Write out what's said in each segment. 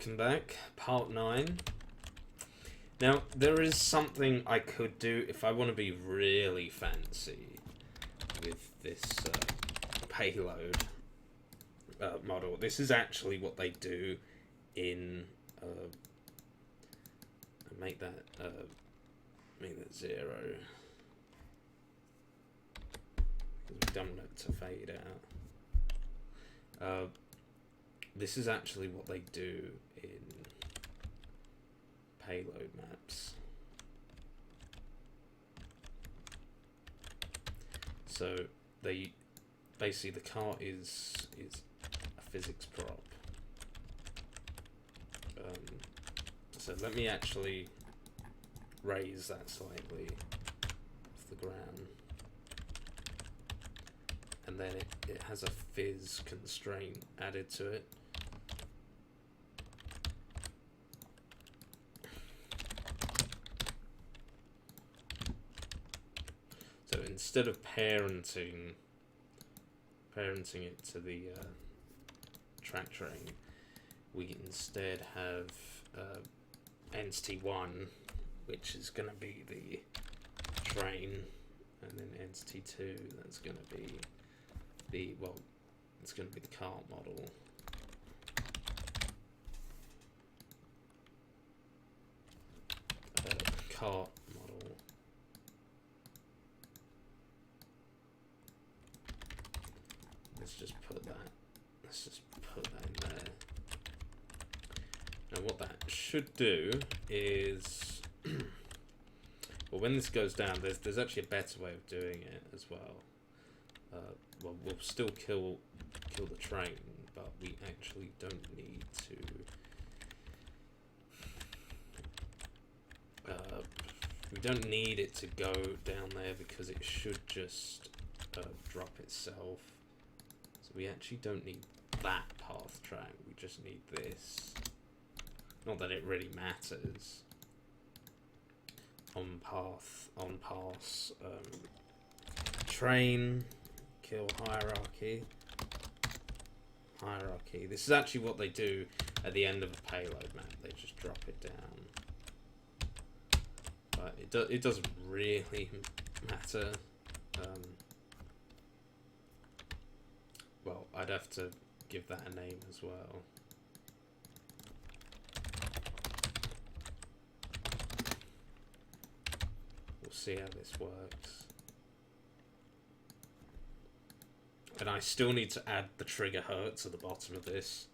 Welcome back, part 9. Now, there is something I could do if I want to be really fancy with this payload model. This is actually what they do in make that 0, because we don't want it to fade out. This is actually what they do in payload maps. So they basically, the car is a physics prop. So let me actually raise that slightly off the ground, and then it has a fizz constraint added to it. So instead of parenting it to the track train, we instead have entity 1, which is going to be the train, and then entity 2, that's going to be the, well, it's going to be the cart model. Cart model. Let's just put that in there. Now what that should do is, well, when this goes down, there's actually a better way of doing it as well. Well, we'll still kill the train, but we actually don't need to. We don't need it to go down there because it should just drop itself. So we actually don't need that path track. We just need this. Not that it really matters. On pass, train, kill hierarchy. This is actually what they do at the end of a payload map. They just drop it down. But it doesn't really matter. Well, I'd have to give that a name as well. We'll see how this works. And I still need to add the trigger hertz at the bottom of this.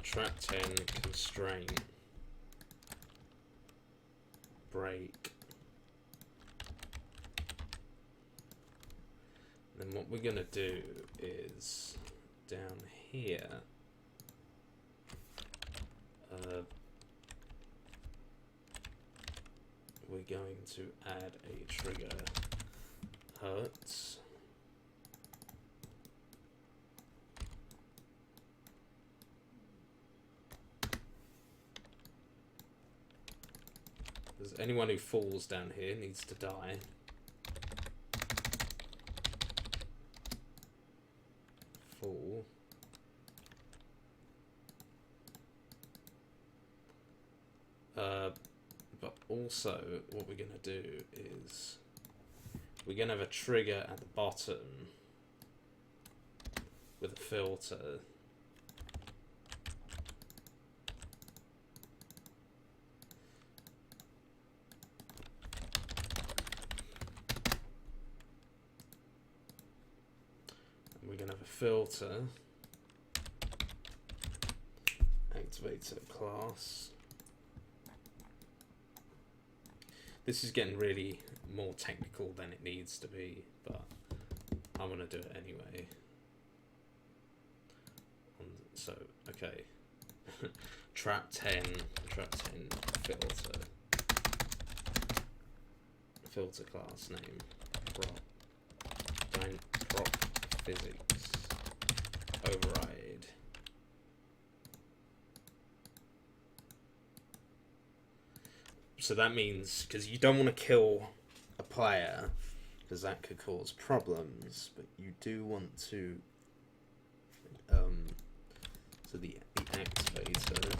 Trap 10 constraint. Break. Then what we're going to do is down here, we're going to add a trigger hertz. Because anyone who falls down here needs to die. Fall. But also what we're going to do is we're going to have a trigger at the bottom with a filter. And we're going to have a filter. Activator class. This is getting really more technical than it needs to be, but I'm going to do it anyway. So, okay. Trap 10 filter. Filter class name. Prop physics. Override. So that means, because you don't want to kill a player, because that could cause problems, but you do want to, so the activator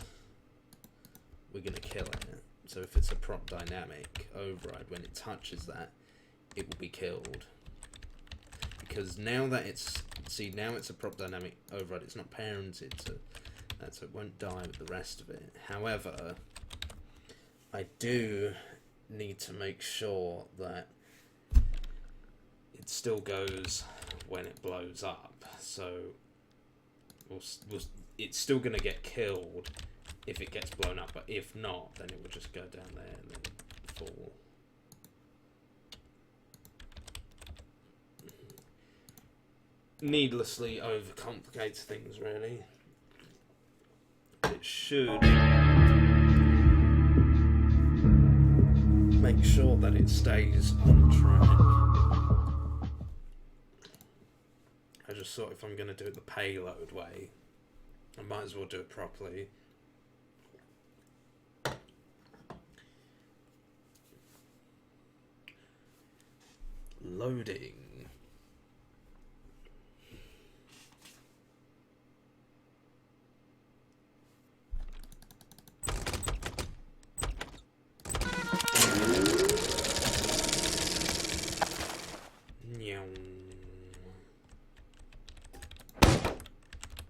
So if it's a prop dynamic override, when it touches that, it will be killed. Because now that it's... See, now it's a prop dynamic override. It's not parented to that, so it won't die with the rest of it. However, I do need to make sure that it still goes when it blows up. So it's still going to get killed if it gets blown up, but if not, then it will just go down there and then fall. Needlessly overcomplicates things, really. It should make sure that it stays on track. I just thought if I'm going to do it the payload way, I might as well do it properly. Loading.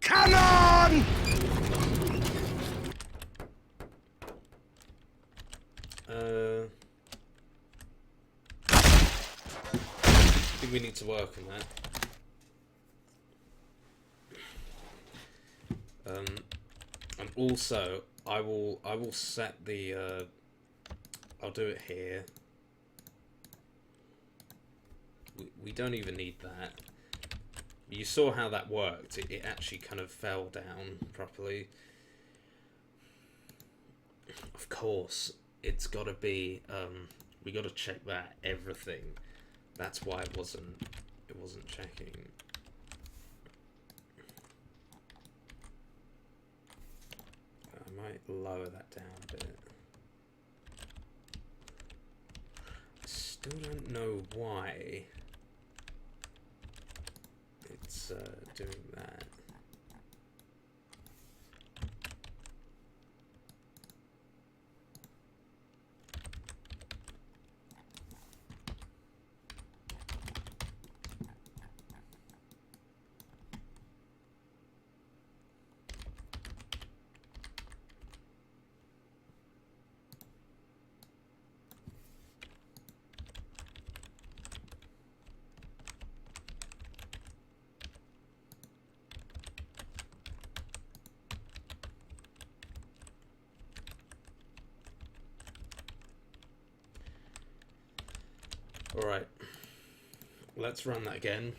Come on! I think we need to work on that. And also, I will set the. I'll do it here. We don't even need that. You saw how that worked. It actually kind of fell down properly. Of course, it's got to be. We got to check that everything. That's why it wasn't checking. I might lower that down a bit. I still don't know why it's doing that. Alright, let's run that again.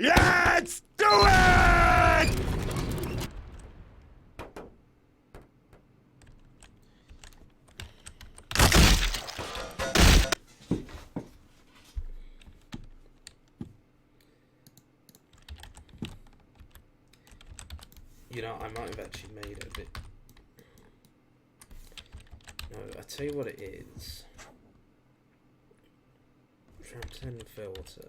Let's do it! You know, I might have actually made it a bit... No, I'll tell you what it is. Transcend filter.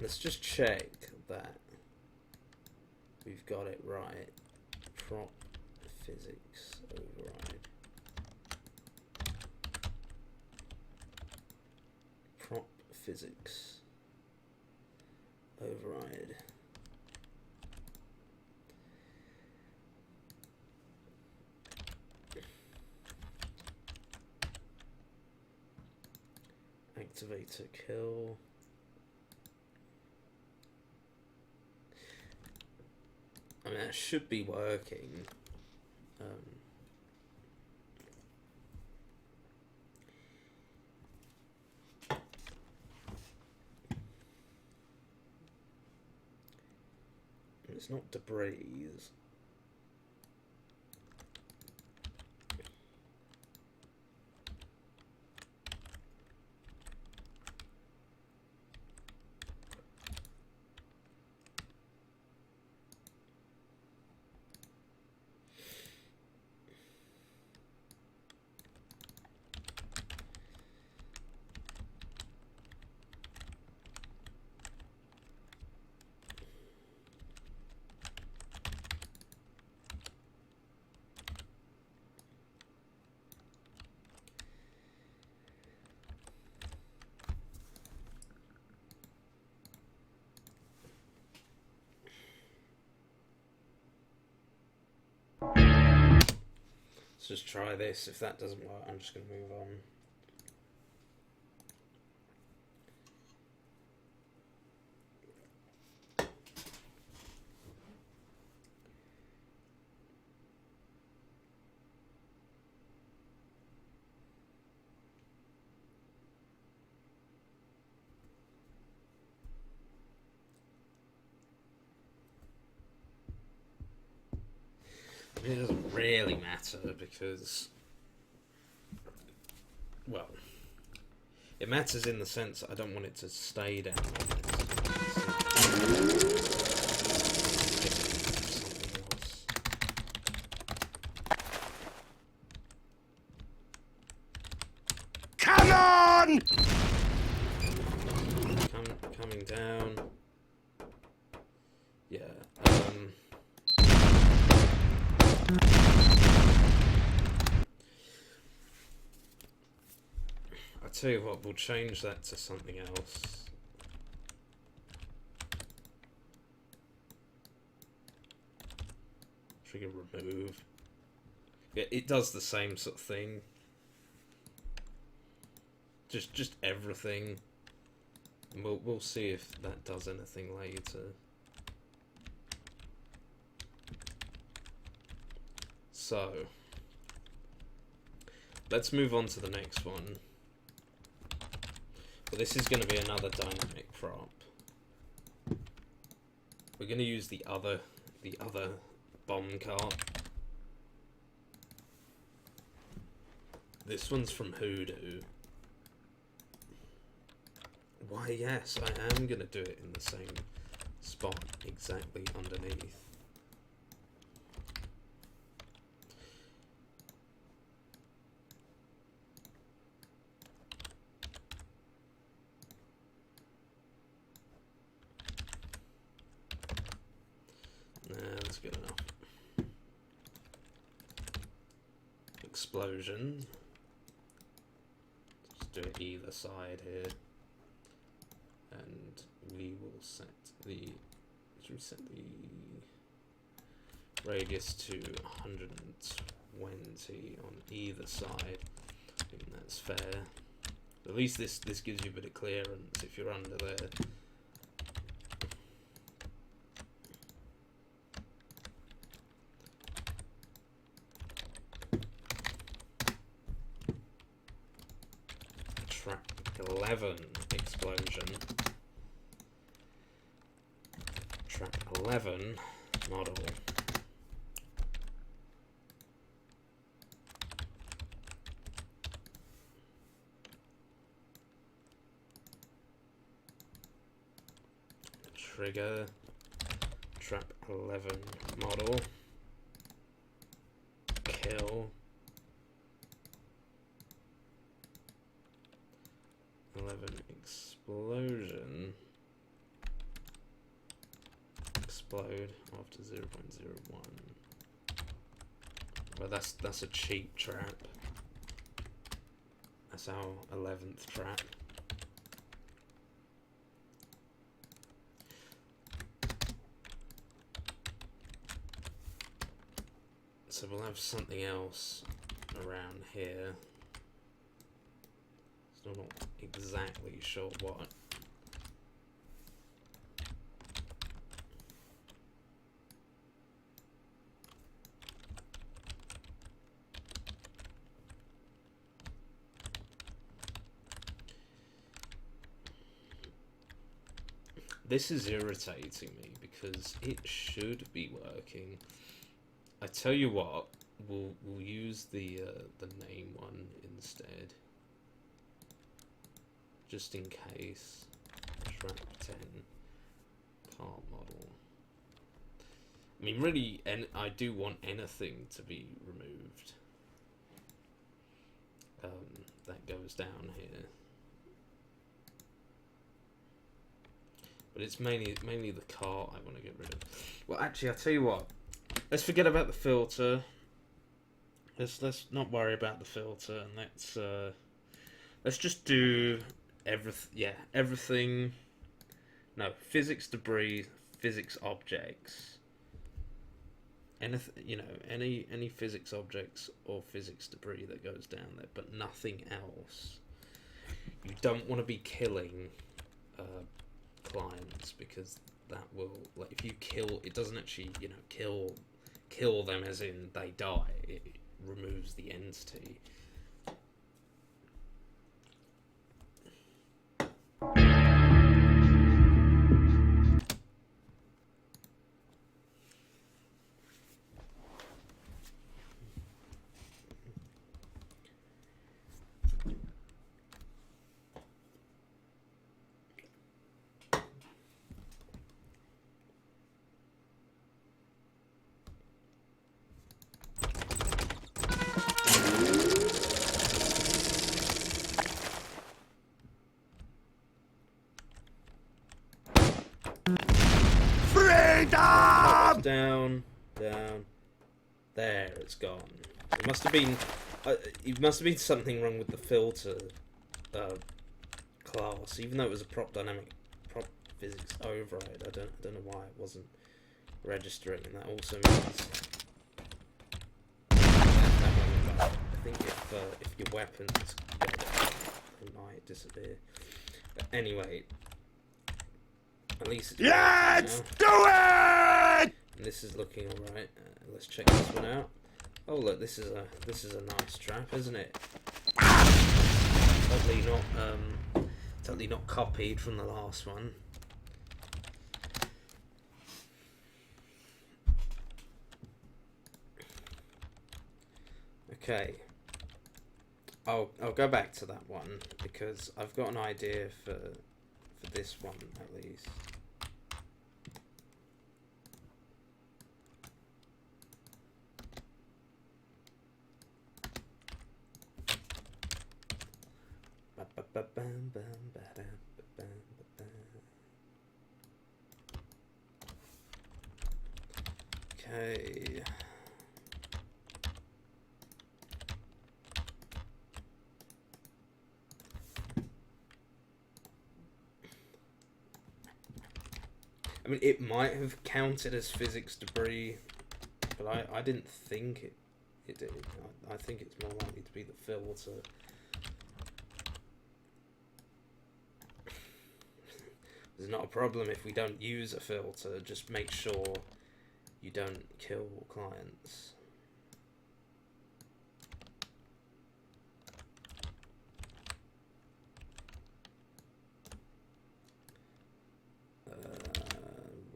Let's just check that we've got it right. Prop physics override. Prop physics override. Activator kill. I mean, that should be working. It's not debris. Let's just try this. If that doesn't work, I'm just going to move on. It doesn't really matter because, well, it matters in the sense that I don't want it to stay down like this. Come on! Coming down. Yeah. I tell you what, we'll change that to something else. Trigger remove. Yeah, it does the same sort of thing. Just everything. And we'll see if that does anything later. So let's move on to the next one. Well, this is going to be another dynamic prop. We're going to use the other bomb cart. This one's from Hoodoo. Why, yes, I am going to do it in the same spot exactly underneath. That's good enough. Explosion. Just do it either side here. And we will set the... Should we set the radius to 120 on either side? I think that's fair. At least this gives you a bit of clearance if you're under there. Track 11 explosion. Track 11 model. Trigger. Trap 11 model. Kill. 11 explosion. Explode after 0.01. Well, that's a cheap trap. That's our 11th trap. So we'll have something else around here. Still not exactly sure what. This is irritating me because it should be working. I tell you what, we'll use the name one instead, just in case. Trap 10 car model. I mean, really, and I do want anything to be removed. That goes down here. But it's mainly the car I want to get rid of. Well, actually, I'll tell you what. Let's forget about the filter. Let's not worry about the filter, and let's just do everything. Yeah, everything. No, physics debris, physics objects. Anything, any physics objects or physics debris that goes down there, but nothing else. You don't want to be killing clients, because that will, like, if you kill, it doesn't actually kill them as in they die. It removes the entity. Down. There, it's gone. It must have been something wrong with the filter class, even though it was a prop physics override. I don't know why it wasn't registering. And that also means I think if your weapons got it might disappear. But anyway. At least let's do it! And this is looking alright. Let's check this one out. Oh look, this is a nice trap, isn't it? Totally not copied from the last one. Okay. I'll go back to that one because I've got an idea for this one at least. Okay. I mean, it might have counted as physics debris, but I didn't think it did. I think it's more likely to be the filter. There's not a problem if we don't use a filter, just make sure you don't kill clients.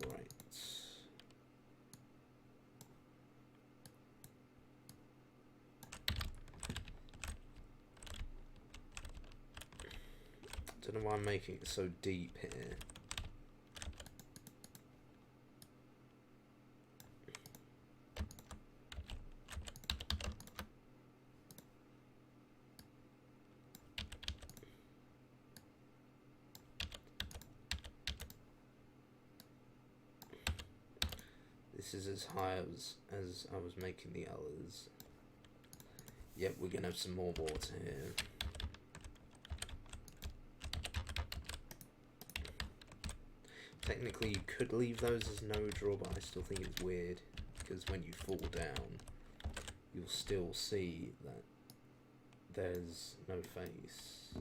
Right. Don't know why I'm making it so deep here. This is as high as I was making the others. Yep, we're gonna have some more water here. Technically, you could leave those as no draw, but I still think it's weird because when you fall down, you'll still see that there's no face.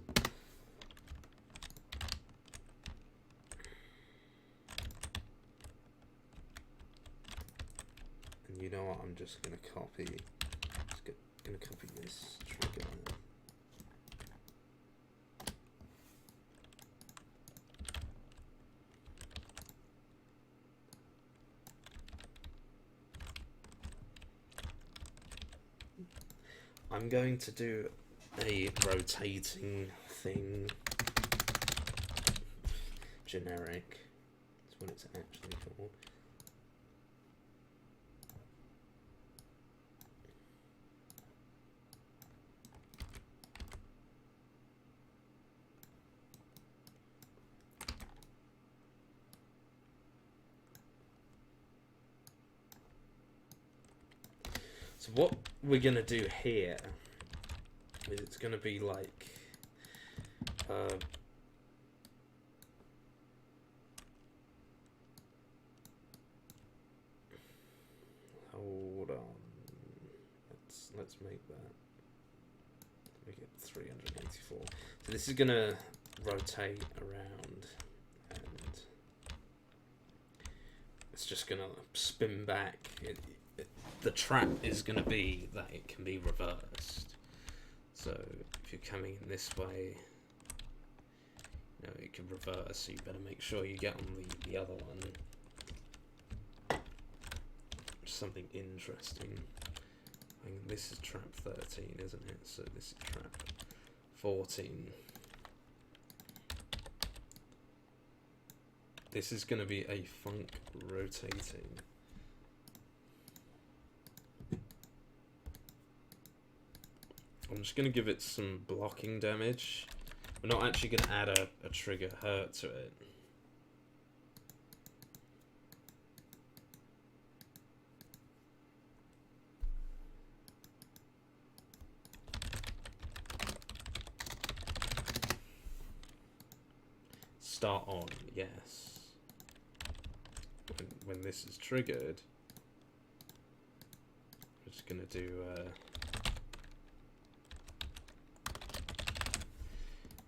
And you know what? I'm just gonna copy. Gonna copy this trigger. I'm going to do a rotating thing. Generic. That's what it's actually called. So what we're gonna do here is it's gonna be like hold on, let's make that, make it 384. So this is gonna rotate around and it's just gonna spin back. The trap is going to be that it can be reversed. So if you're coming in this way, you know, it can reverse, so you better make sure you get on the other one. Something interesting. I think this is trap 13, isn't it? So this is trap 14. This is going to be a funk rotating. I'm just going to give it some blocking damage. We're not actually going to add a trigger hurt to it. Start on, yes. When this is triggered, we're just going to do...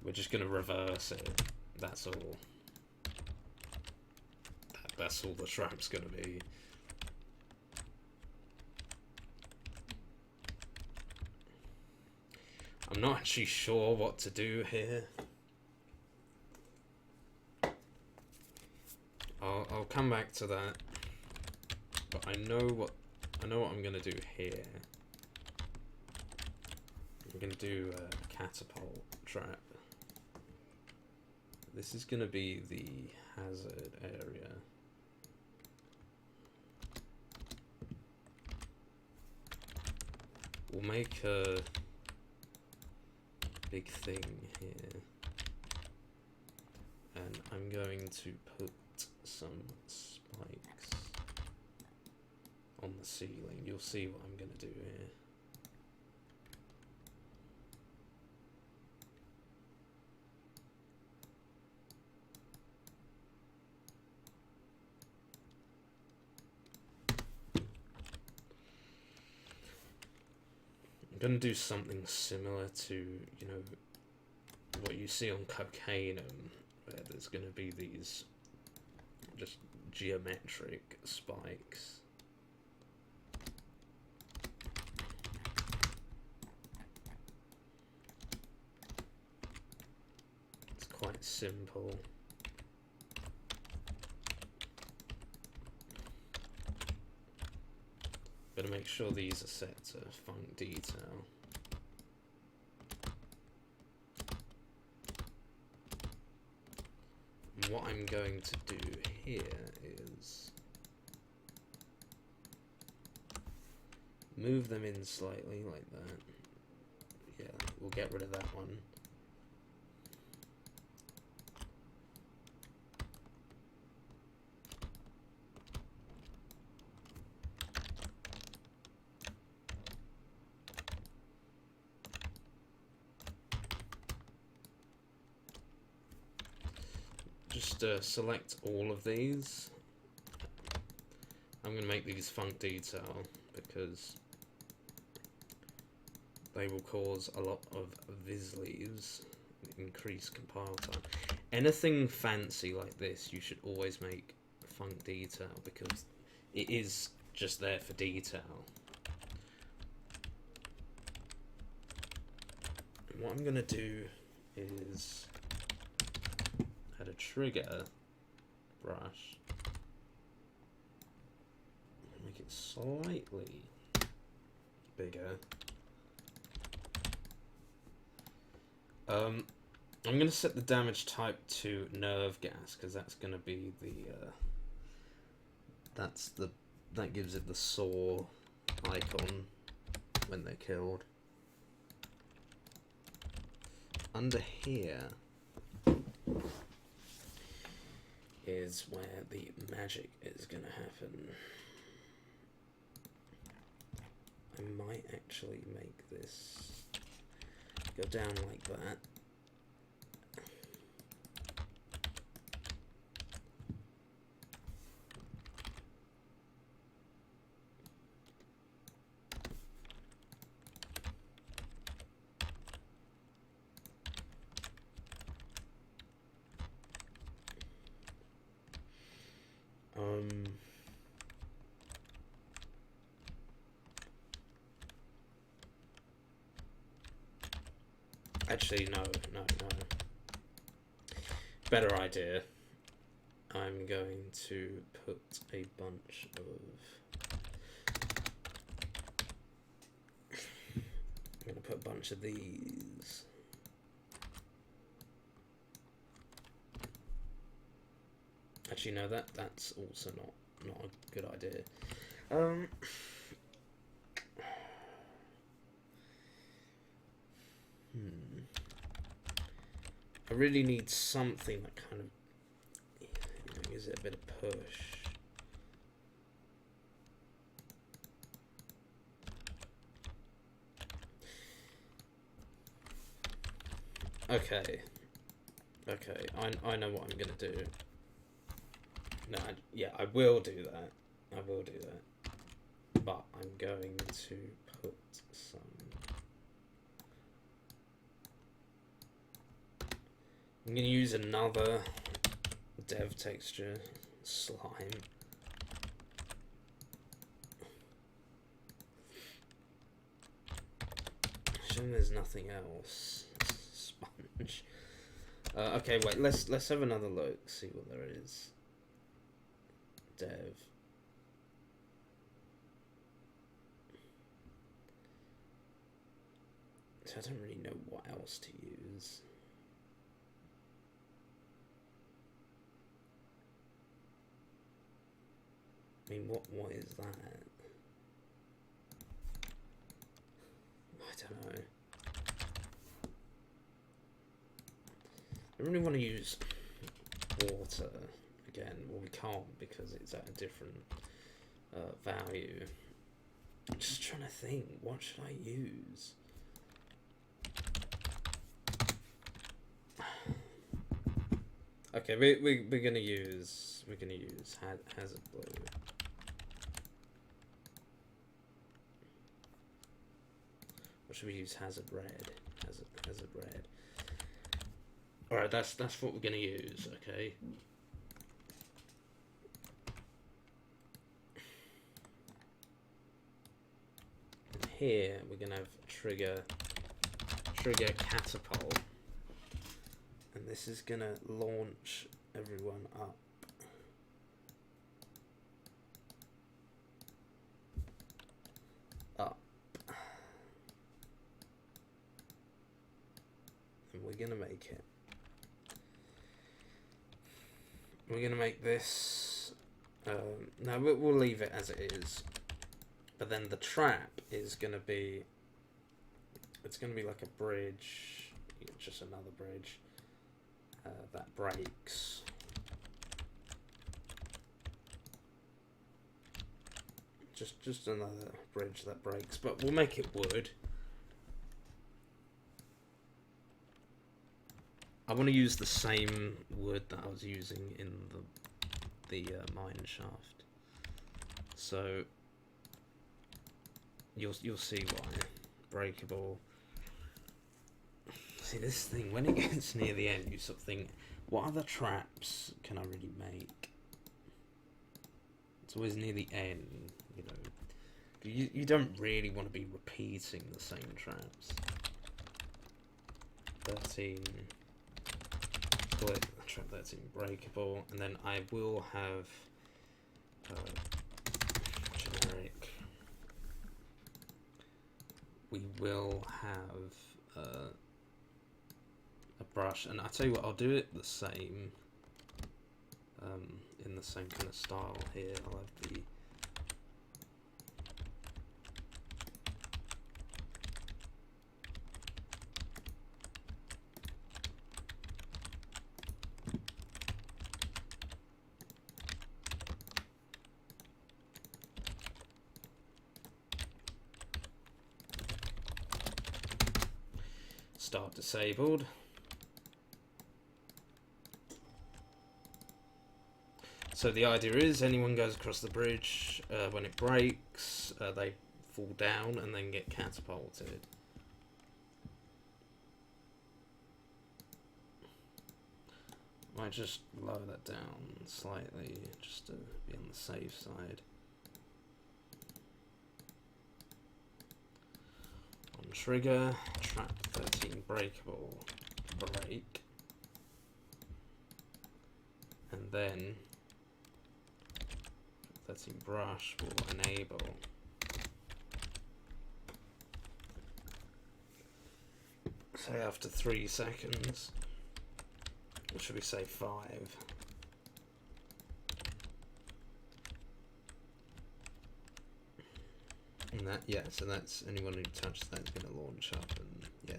we're just going to reverse it. That's all. That's all the trap's going to be. I'm not actually sure what to do here. I'll come back to that. But I know what I'm going to do here. I'm going to do a catapult trap. This is going to be the hazard area. We'll make a big thing here. And I'm going to put some spikes on the ceiling. You'll see what I'm going to do here. I'm going to do something similar to, you know, what you see on Cocaine, where there's going to be these just geometric spikes. It's quite simple. Gotta make sure these are set to funk detail. And what I'm going to do here is move them in slightly like that. Yeah, we'll get rid of that one. Just select all of these. I'm going to make these funk detail because they will cause a lot of viz leaves, increase compile time. Anything fancy like this, you should always make funk detail because it is just there for detail. And what I'm going to do is add a trigger brush, make it slightly bigger, I'm gonna set the damage type to nerve gas because that's gonna be the that gives it the saw icon when they're killed. Under here is where the magic is gonna happen. I might actually make this go down like that. Actually, no. Better idea. I'm going to put a bunch of... I'm going to put a bunch of these. Actually, no, that's also not a good idea. I really need something that kind of gives it a bit of push. Okay, I know what I'm gonna do. No, yeah, I will do that. But I'm going to put some... I'm going to use another dev texture, slime. Assume there's nothing else. Sponge. Okay, wait, let's have another look, see what there is. Dev. So I don't really know what else to use. I mean, what is that? I don't know. I really want to use water again. Well, we can't because it's at a different value. I'm just trying to think. What should I use? Okay, we're gonna use hazard blue. Or should we use hazard red? Hazard red. All right, that's what we're gonna use. Okay. And here we're gonna have trigger catapult. And this is gonna launch everyone up. And we're gonna make it. We're gonna make this... no, we'll leave it as it is. But then the trap is gonna be... It's gonna be like a bridge. Just another bridge. That breaks. Just another bridge that breaks, but we'll make it wood. I want to use the same wood that I was using in the mine shaft. So you'll see why. Breakable. See, this thing, when it gets near the end, you sort of think, what other traps can I really make? It's always near the end, you know. You don't really want to be repeating the same traps. 13. Split. Trap 13 breakable. And then I will have generic. We will have... a brush, and I tell you what, I'll do it the same, in the same kind of style here. I'll have the start disabled. So the idea is anyone goes across the bridge, when it breaks, they fall down and then get catapulted. Might just lower that down slightly just to be on the safe side. On trigger, trap 13 breakable, break, and then 13 brush will enable. Say after 3 seconds, or should we say 5? And that, yeah, so that's anyone who touches that's going to launch up, and yeah.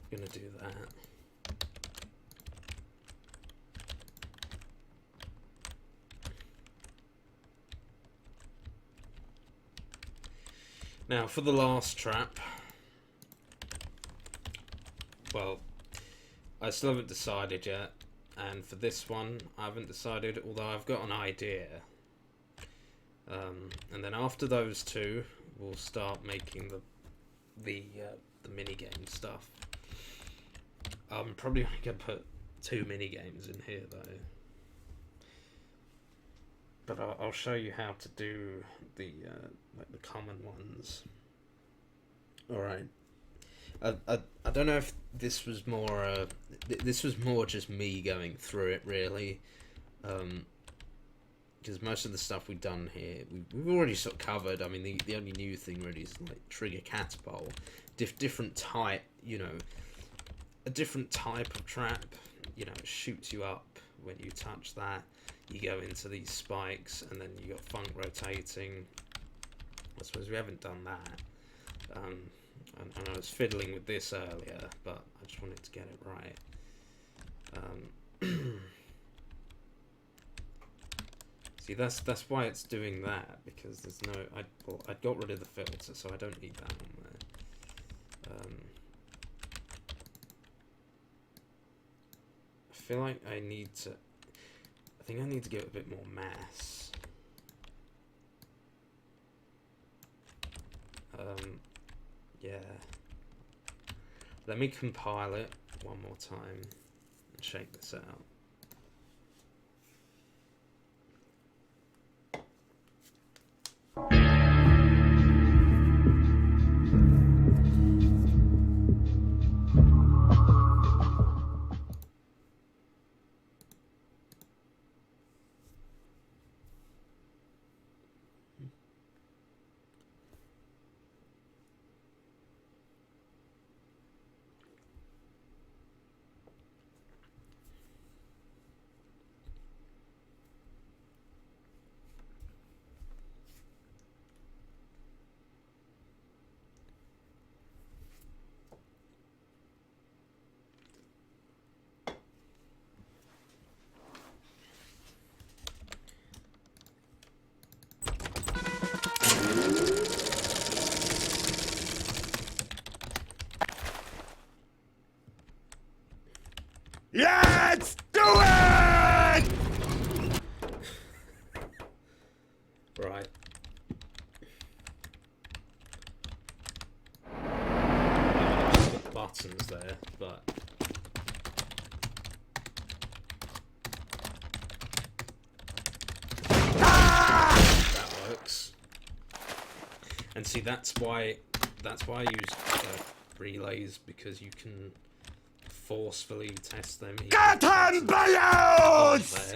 Gonna do that. Now for the last trap, well, I still haven't decided yet, and for this one I haven't decided, although I've got an idea. And then after those two, we'll start making the mini game stuff. I'm probably only going to put 2 mini games in here though, but I'll show you how to do the like the common ones. All right. I don't know if this was more this was more just me going through it really, because most of the stuff we've done here we've already sort of covered. I mean the only new thing really is like trigger catapult, different type, you know. A different type of trap, you know, it shoots you up when you touch that. You go into these spikes, and then you got funk rotating. I suppose we haven't done that. And I was fiddling with this earlier, but I just wanted to get it right. See, that's why it's doing that, because there's no. I got rid of the filter, so I don't need that on there. I feel like I need to. I think I need to give it a bit more mass. Yeah. Let me compile it one more time and shake this out. Let's do it! Right. Just put buttons there, but And see, that's why I use relays, because you can forcefully test them. Cotton balloons!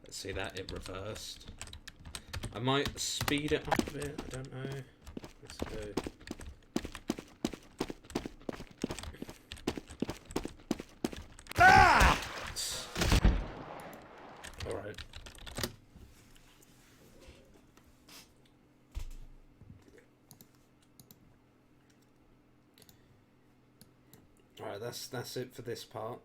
Let's see that it reversed. I might speed it up a bit. I don't know. Let's go. Ah! All right. Alright, that's it for this part.